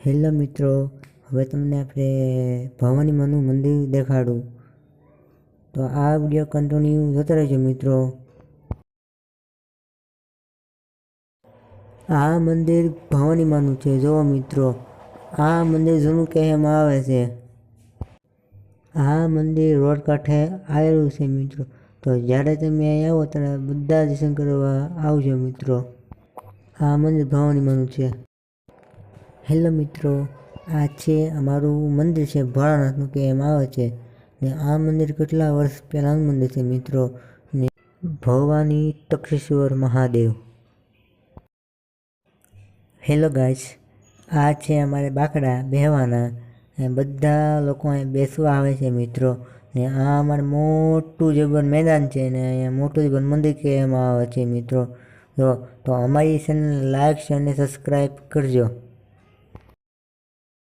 Hello મિત્રો, હવે તમને આપણે ભવાની માનું મંદિર દેખાડું. તો આ વિડીયો કન્ટિન્યુ જોતા રહેજો મિત્રો. આ મંદિર ભવાની માનું છે. જુઓ મિત્રો, આ મંદિર જૂનું કહેવામાં આવે છે. આ મંદિર રોડ કાંઠે આવેલું છે મિત્રો. તો જ્યારે તમે અહીં આવો ત્યારે બધા દર્શન કરવા આવજો મિત્રો. આ મંદિર ભવાની માનું છે. હેલો મિત્રો, આ છે અમારું મંદિર છે, ભોળાનાથનું કહેવામાં આવે છે. ને આ મંદિર કેટલા વર્ષ પહેલાંનું મંદિર છે મિત્રો. ને ભવાની તક્ષેશ્વર મહાદેવ. હેલો ગાઈસ, આ છે અમારે બાકડા બેહવાના. બધા લોકો અહીં બેસવા આવે છે મિત્રો. ને આ અમારે મોટું જબર મેદાન છે ને અહીંયા મોટું જબર મંદિર કહેવામાં આવે છે મિત્રો. તો અમારી ચેનલ લાઈક શેર અને સબસ્ક્રાઈબ કરજો.